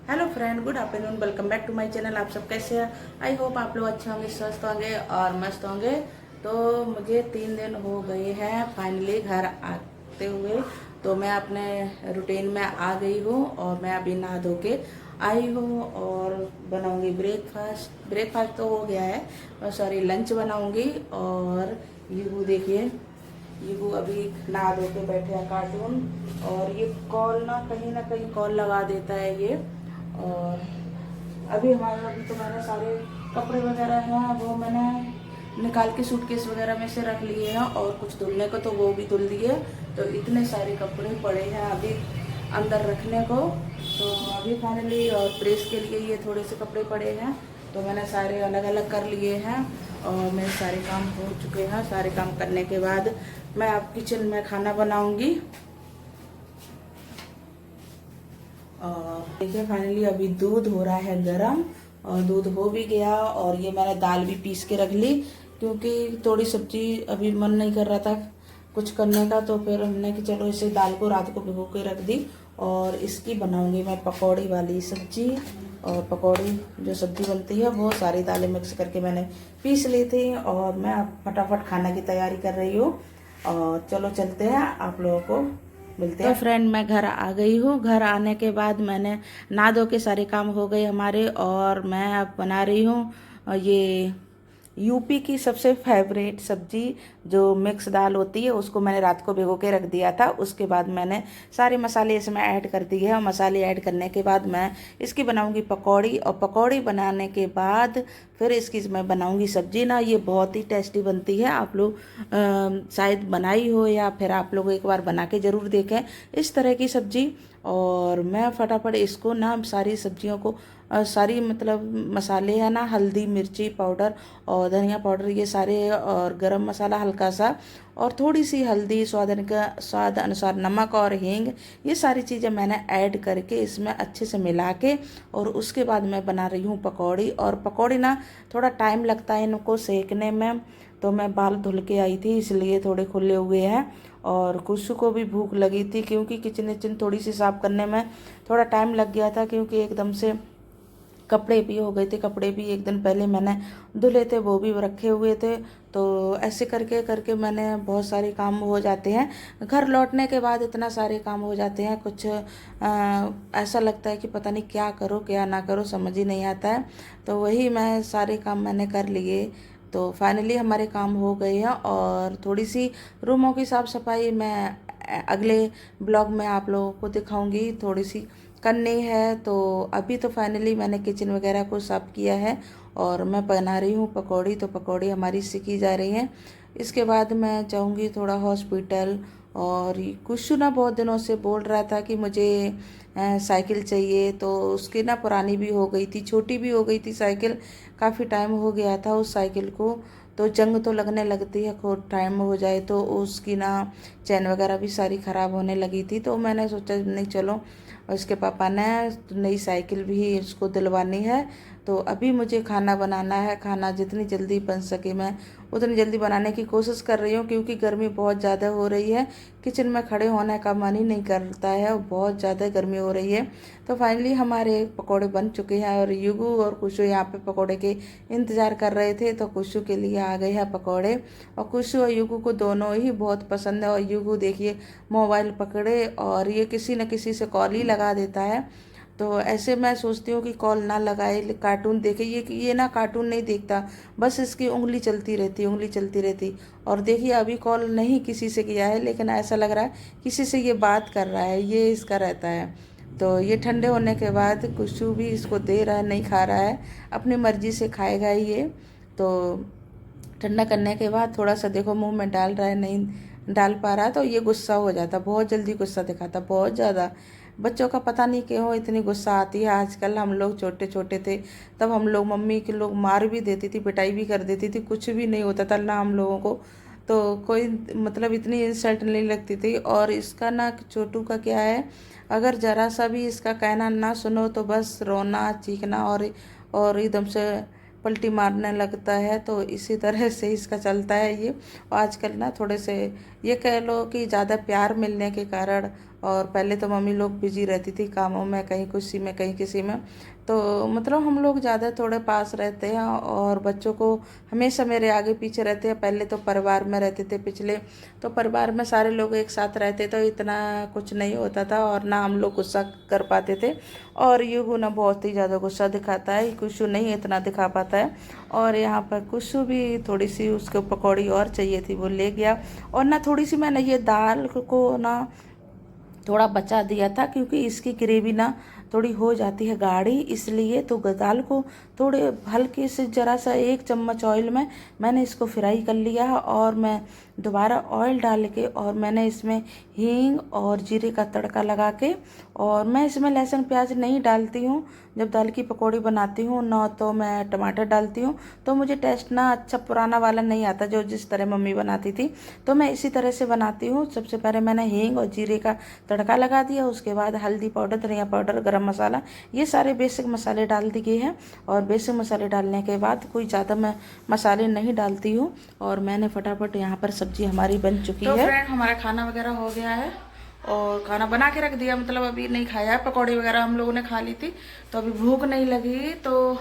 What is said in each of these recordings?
Hello friend, good afternoon. Welcome back to my channel. आप सब कैसे हैं? आई होप आप लोग अच्छे होंगे, स्वस्थ होंगे और मस्त होंगे। तो मुझे 3 दिन हो गए हैं फाइनली घर आते हुए। तो मैं अपने रूटीन में आ गई हूँ और मैं अभी नहा धो के आई हूँ और बनाऊंगी ब्रेकफास्ट। ब्रेकफास्ट तो हो गया है, सॉरी लंच बनाऊंगी। और ये देखिए, ये वो अभी नहा धो के बैठे हैं कार्टून। और ये कॉल ना कहीं कॉल लगा देता है ये। और अभी तो मैंने सारे कपड़े वगैरह हैं वो मैंने निकाल के सूटकेस वगैरह में से रख लिए हैं, और कुछ धुलने को तो वो भी धुल दिए। तो इतने सारे कपड़े पड़े हैं अभी अंदर रखने को। तो अभी फाइनली और प्रेस के लिए ये थोड़े से कपड़े पड़े हैं, तो मैंने सारे अलग अलग कर लिए हैं और मेरे सारे काम हो चुके हैं। सारे काम करने के बाद मैं अब किचन में खाना बनाऊंगी। और देखिए फाइनली अभी दूध हो रहा है गरम, और दूध हो भी गया। और ये मैंने दाल भी पीस के रख ली, क्योंकि थोड़ी सब्जी अभी मन नहीं कर रहा था कुछ करने का। तो फिर हमने कि चलो इसे दाल को रात को भिगो के रख दी। और इसकी बनाऊंगी मैं पकौड़ी वाली सब्जी। और पकौड़ी जो सब्जी बनती है वो सारी दालें मिक्स करके मैंने पीस ली थी, और मैं अब फटाफट खाना की तैयारी कर रही हूँ। और चलो चलते हैं, आप लोगों को मिलते हैं। तो फ्रेंड मैं घर आ गई हूँ। घर आने के बाद मैंने नहा धो के सारे काम हो गए हमारे, और मैं अब बना रही हूँ ये यूपी की सबसे फेवरेट सब्जी जो मिक्स दाल होती है, उसको मैंने रात को भिगो के रख दिया था। उसके बाद मैंने सारे मसाले इसमें ऐड कर दिए हैं, और मसाले ऐड करने के बाद मैं इसकी बनाऊंगी पकौड़ी। और पकौड़ी बनाने के बाद फिर इसकी मैं बनाऊंगी सब्जी। ना ये बहुत ही टेस्टी बनती है। आप लोग शायद बनाई हो, या फिर आप लोग एक बार बना के ज़रूर देखें इस तरह की सब्जी। और मैं फटाफट इसको ना सारी सब्जियों को सारी मतलब मसाले है ना, हल्दी मिर्ची पाउडर और धनिया पाउडर ये सारे, और गरम मसाला हल्का सा, और थोड़ी सी हल्दी, स्वाद अनुसार नमक और हींग, ये सारी चीज़ें मैंने ऐड करके इसमें अच्छे से मिला के, और उसके बाद मैं बना रही हूँ पकौड़ी। और पकौड़ी ना थोड़ा टाइम लगता है इनको सेकने में। तो मैं बाल धुल के आई थी इसलिए थोड़े खुले हुए हैं। और कुशु को भी भूख लगी थी, क्योंकि किचन विचन थोड़ी सी साफ करने में थोड़ा टाइम लग गया था, क्योंकि एकदम से कपड़े भी हो गए थे। कपड़े भी एक दिन पहले मैंने धुले थे, वो भी रखे हुए थे। तो ऐसे करके करके मैंने बहुत सारे काम हो जाते हैं। घर लौटने के बाद इतना सारे काम हो जाते हैं, कुछ ऐसा लगता है कि पता नहीं क्या करो क्या ना करो, समझ ही नहीं आता है। तो वही मैं सारे काम मैंने कर लिए। तो फाइनली हमारे काम हो गए हैं। और थोड़ी सी रूमों की साफ़ सफाई मैं अगले ब्लॉग में आप लोगों को दिखाऊंगी, थोड़ी सी करनी है। तो अभी तो फाइनली मैंने किचन वगैरह को साफ़ किया है, और मैं बना रही हूँ पकौड़ी। तो पकौड़ी हमारी सीखी जा रही हैं। इसके बाद मैं जाऊँगी थोड़ा हॉस्पिटल। और कुछ ना बहुत दिनों से बोल रहा था कि मुझे साइकिल चाहिए। तो उसकी ना पुरानी भी हो गई थी, छोटी भी हो गई थी साइकिल, काफ़ी टाइम हो गया था उस साइकिल को। तो जंग तो लगने लगती है, खूब टाइम हो जाए तो उसकी ना चैन वगैरह भी सारी ख़राब होने लगी थी। तो मैंने सोचा नहीं चलो, और इसके पापा ने नई साइकिल भी इसको दिलवानी है। तो अभी मुझे खाना बनाना है। खाना जितनी जल्दी बन सके मैं उतनी जल्दी बनाने की कोशिश कर रही हूँ, क्योंकि गर्मी बहुत ज़्यादा हो रही है। किचन में खड़े होने का मन ही नहीं करता है, और बहुत ज़्यादा गर्मी हो रही है। तो फाइनली हमारे पकौड़े बन चुके हैं, और युगू और कुशु यहाँ पे पकौड़े के इंतज़ार कर रहे थे। तो कुशु के लिए आ गए हैं पकौड़े। और कुशु और युगू को दोनों ही बहुत पसंद है। और युगू देखिए मोबाइल पकड़े और ये किसी न किसी से कॉल ही लगा देता है। तो ऐसे मैं सोचती हूँ कि कॉल ना लगाए, कार्टून देखे। ये ना कार्टून नहीं देखता, बस इसकी उंगली चलती रहती, उंगली चलती रहती। और देखिए अभी कॉल नहीं किसी से किया है, लेकिन ऐसा लग रहा है किसी से ये बात कर रहा है, ये इसका रहता है। तो ये ठंडे होने के बाद कुछ भी इसको दे रहा है, नहीं खा रहा है, अपनी मर्जी से खाएगा ही ये। तो ठंडा करने के बाद थोड़ा सा देखो मुंह में डाल रहा है, नहीं डाल पा रहा, तो ये गुस्सा हो जाता, बहुत जल्दी गुस्सा दिखाता, बहुत ज़्यादा। बच्चों का पता नहीं क्यों इतनी गुस्सा आती है आजकल। हम लोग छोटे छोटे थे तब हम लोग मम्मी के लोग मार भी देती थी, पिटाई भी कर देती थी, कुछ भी नहीं होता था ना हम लोगों को। तो कोई मतलब इतनी इंसल्ट नहीं लगती थी। और इसका ना छोटू का क्या है, अगर ज़रा सा भी इसका कहना ना सुनो तो बस रोना चीखना, और एकदम से पलटी मारने लगता है। तो इसी तरह से इसका चलता है ये। और आजकल ना थोड़े से ये कह लो कि ज़्यादा प्यार मिलने के कारण और पहले तो मम्मी लोग बिजी रहती थी कामों में, कहीं किसी में कहीं किसी में, तो मतलब हम लोग ज़्यादा थोड़े पास रहते हैं और बच्चों को हमेशा मेरे आगे पीछे रहते हैं। पहले तो परिवार में रहते थे पिछले, तो परिवार में सारे लोग एक साथ रहते तो इतना कुछ नहीं होता था और ना हम लोग गुस्सा कर पाते थे। और युगु ना बहुत ही ज़्यादा गुस्सा दिखाता है, कुशु नहीं इतना दिखा पाता है। और यहाँ पर कुशु भी थोड़ी सी उसको पकौड़ी और चाहिए थी, वो ले गया। और ना थोड़ी सी मैंने ये दाल को ना थोड़ा बचा दिया था, क्योंकि इसकी ग्रेवी ना थोड़ी हो जाती है गाढ़ी, इसलिए तो दाल को थोड़े हल्के से ज़रा सा 1 चम्मच ऑयल में मैंने इसको फ्राई कर लिया है। और मैं दोबारा ऑयल डाल के और मैंने इसमें हींग और जीरे का तड़का लगा के, और मैं इसमें लहसुन प्याज नहीं डालती हूँ जब दाल की पकौड़ी बनाती हूँ, ना तो मैं टमाटर डालती हूँ। तो मुझे टेस्ट ना अच्छा पुराना वाला नहीं आता जो जिस तरह मम्मी बनाती थी, तो मैं इसी तरह से बनाती हूँ। सबसे पहले मैंने हींग और जीरे का तड़का लगा दिया, उसके बाद हल्दी पाउडर, धनिया पाउडर, गरम मसाला, ये सारे बेसिक मसाले डाल दिए हैं। और बेसिक मसाले डालने के बाद कोई ज़्यादा मैं मसाले नहीं डालती हूँ। और मैंने फटाफट यहाँ पर सब्जी हमारी बन चुकी है। तो फ्रेंड हमारा खाना वगैरह हो गया है और खाना बना के रख दिया, मतलब अभी नहीं खाया। पकौड़ी वगैरह हम लोगों ने खा ली थी, तो अभी भूख नहीं लगी, तो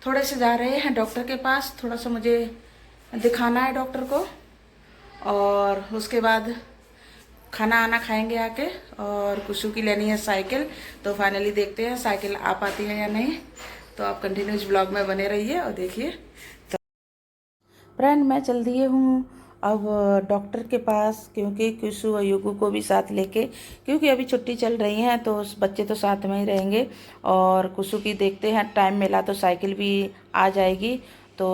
थोड़े से जा रहे हैं डॉक्टर के पास, थोड़ा सा मुझे दिखाना है डॉक्टर को। और उसके बाद खाना आना खाएंगे आके, और कुशु की लेनी है साइकिल, तो फाइनली देखते हैं साइकिल आ पाती है या नहीं। तो आप कंटिन्यूस ब्लॉग में बने रहिए और देखिए। तो फ्रेंड मैं चल दिए हूँ अब डॉक्टर के पास, क्योंकि कुशु और युगु को भी साथ लेके, क्योंकि अभी छुट्टी चल रही है तो बच्चे तो साथ में ही रहेंगे। और कुशु की देखते हैं, टाइम मिला तो साइकिल भी आ जाएगी। तो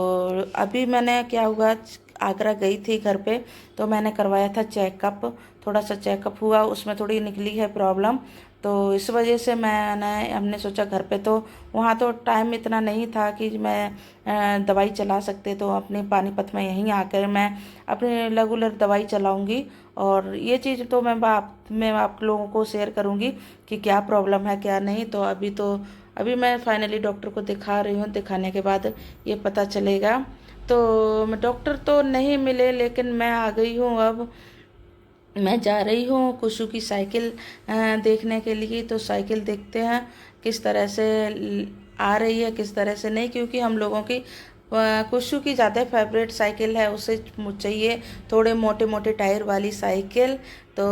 अभी मैंने क्या हुआ, आगरा गई थी घर पे, तो मैंने करवाया था चेकअप, थोड़ा सा चेकअप हुआ, उसमें थोड़ी निकली है प्रॉब्लम। तो इस वजह से हमने सोचा घर पे, तो वहाँ तो टाइम इतना नहीं था कि मैं दवाई चला सकते, तो अपने पानीपत में यहीं आकर मैं अपने रेगुलर दवाई चलाऊँगी। और ये चीज़ तो मैं आप लोगों को शेयर करूँगी कि क्या प्रॉब्लम है क्या नहीं। तो अभी मैं फाइनली डॉक्टर को दिखा रही हूँ, दिखाने के बाद ये पता चलेगा। तो डॉक्टर तो नहीं मिले, लेकिन मैं आ गई हूँ। अब मैं जा रही हूँ कुशु की साइकिल देखने के लिए। तो साइकिल देखते हैं किस तरह से आ रही है, किस तरह से नहीं, क्योंकि हम लोगों की कुशु की ज़्यादा फेवरेट साइकिल है, उसे चाहिए थोड़े मोटे मोटे टायर वाली साइकिल। तो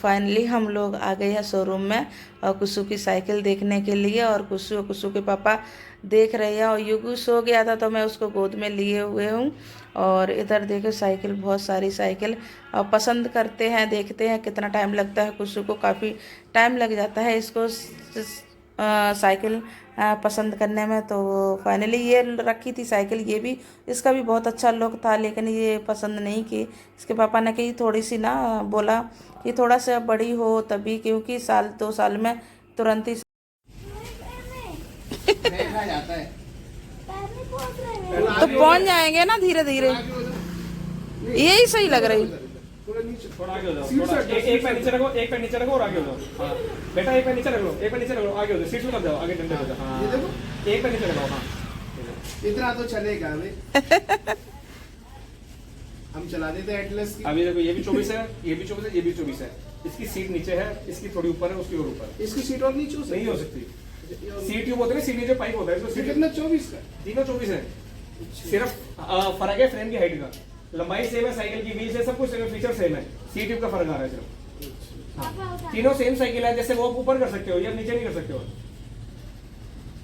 फाइनली हम लोग आ गए हैं शोरूम में और कुशु की साइकिल देखने के लिए। और कुशु के पापा देख रहे हैं, और युगु सो गया था तो मैं उसको गोद में लिए हुए हूँ। और इधर देखो साइकिल, बहुत सारी साइकिल पसंद करते हैं, देखते हैं कितना टाइम लगता है। कुशु को काफ़ी टाइम लग जाता है इसको साइकिल पसंद करने में। तो फाइनली ये रखी थी साइकिल, ये भी, इसका भी बहुत अच्छा लुक था, लेकिन ये पसंद नहीं की। इसके पापा ने कही थोड़ी सी ना, बोला कि थोड़ा सा बड़ी हो तभी, क्योंकि 1-2 साल में तुरंत ही जाता है। तो पहुंच जाएंगे ना धीरे धीरे, यही सही लग रही। थोड़ा आगे हो जाओ, थोड़ा एक पैर नीचे रखो, एक पैर नीचे रखो और आगे हो जाओ। हाँ बेटा, एक पैर नीचे रख लो, एक पैर नीचे रख लो, आगे हो जाओ, सीट में मत जाओ, आगे डंडे हो जाओ। हाँ एक पैर नीचे रखो। हाँ इतना तो चलेगा भाई। हम चला देते हैं एटलस की। अभी देखो, ये भी 24 है, ये भी 24 है, ये भी 24 है। इसकी सीट नीचे है, इसकी थोड़ी ऊपर है, उसकी और ऊपर। इसकी सीट और नीचे नहीं हो सकती। सीट ट्यूब होता है, सीट नीचे पाइप होता है, इसको सीट कितना 24 का, तीनों 24 है। सिर्फ फर्क है फ्रेम की हाइट का, लंबाई सेम है, साइकिल की व्हील है, सब कुछ सेम है, फीचर सेम है, सीट ट्यूब का फर्क आ रहा है सिर्फ। हाँ तीनों सेम साइकिल है, जैसे वो ऊपर कर सकते हो या नीचे नहीं कर सकते हो।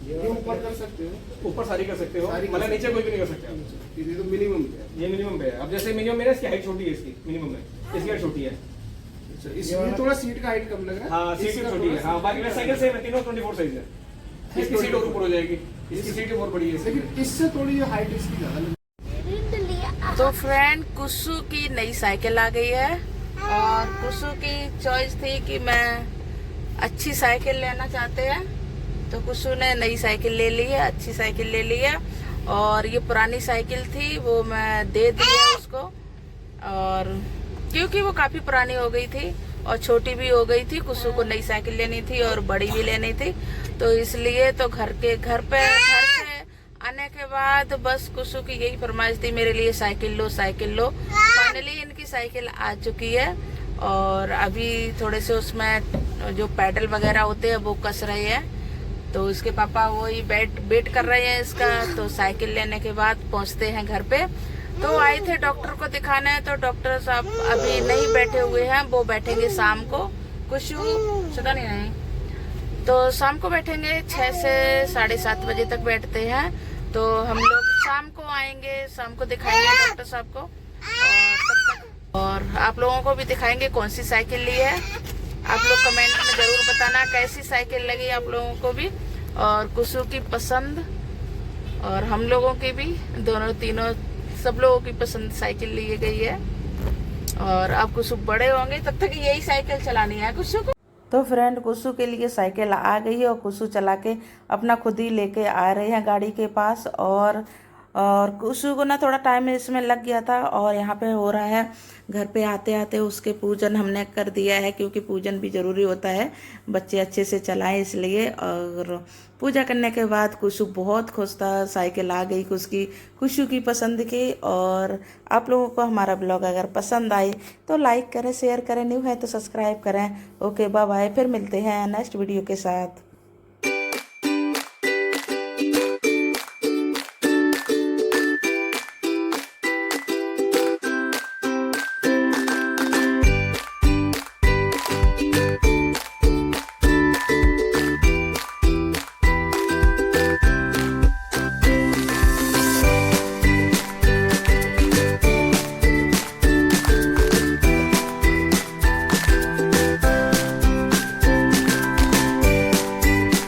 ये ऊपर कर सकते हो, ऊपर सारी कर सकते हो, मतलब नीचे कोई भी नहीं कर सकते। ये तो मिनिमम है, ये मिनिमम पे है। अब जैसे मिनिमम में इसकी हाइट छोटी है, इसकी मिनिमम है, इसकी हाइट छोटी है। इसमें थोड़ा सीट का हाइट कम लग रहा है। हाँ सीट छोटी है। हाँ बाकी साइकिल सेम है, तीनों 24 साइज है। इसकी सीट और ऊपर हो जाएगी, इसकी सीट और बड़ी है, लेकिन इससे थोड़ी हाइट इसकी ज्यादा। तो फ्रेंड कुशु की नई साइकिल आ गई है, और कुशु की चॉइस थी कि मैं अच्छी साइकिल लेना चाहते हैं, तो कुशु ने नई साइकिल ले ली है, अच्छी साइकिल ले ली है। और ये पुरानी साइकिल थी वो मैं दे दी है उसको, और क्योंकि वो काफ़ी पुरानी हो गई थी और छोटी भी हो गई थी। कुशु को नई साइकिल लेनी थी और बड़ी भी लेनी थी, तो इसलिए तो घर से आने के बाद बस कुशु की यही फरमाइश थी, मेरे लिए साइकिल लो साइकिल लो। फाइनली इनकी साइकिल आ चुकी है और अभी थोड़े से उसमें जो पैडल वगैरह होते हैं वो कस रहे हैं। तो इसके पापा वही वेट कर रहे हैं इसका। तो साइकिल लेने के बाद पहुंचते हैं घर पे। तो आए थे डॉक्टर को दिखाने, तो डॉक्टर साहब अभी नहीं बैठे हुए हैं, वो बैठेंगे शाम को। कुछ पता नहीं, तो शाम को बैठेंगे 6 से 7:30 बजे तक बैठते हैं। तो हम लोग शाम को आएंगे, शाम को दिखाएंगे डॉक्टर साहब को। और तब तक और आप लोगों को भी दिखाएंगे कौन सी साइकिल ली है। आप लोग कमेंट में जरूर बताना कैसी साइकिल लगी आप लोगों को भी, और कुसु की पसंद और हम लोगों की भी, दोनों तीनों सब लोगों की पसंद साइकिल ली गई है। और अब कुसु बड़े होंगे तब तक यही साइकिल चलानी है कुसु को। तो फ्रेंड कुसु के लिए साइकिल आ गई है और कुसु चला के अपना खुद ही लेके आ रहे हैं गाड़ी के पास। और कुसु को ना थोड़ा टाइम इसमें लग गया था। और यहाँ पे हो रहा है घर पे आते आते उसके पूजन हमने कर दिया है, क्योंकि पूजन भी ज़रूरी होता है, बच्चे अच्छे से चलाएं इसलिए। और पूजा करने के बाद कुसु बहुत खुश था, साइकिल आ गई कुसु की पसंद की। और आप लोगों को हमारा ब्लॉग अगर पसंद आए तो लाइक करें, शेयर करें, न्यू है तो सब्सक्राइब करें। ओके बाय बाय, फिर मिलते हैं नेक्स्ट वीडियो के साथ।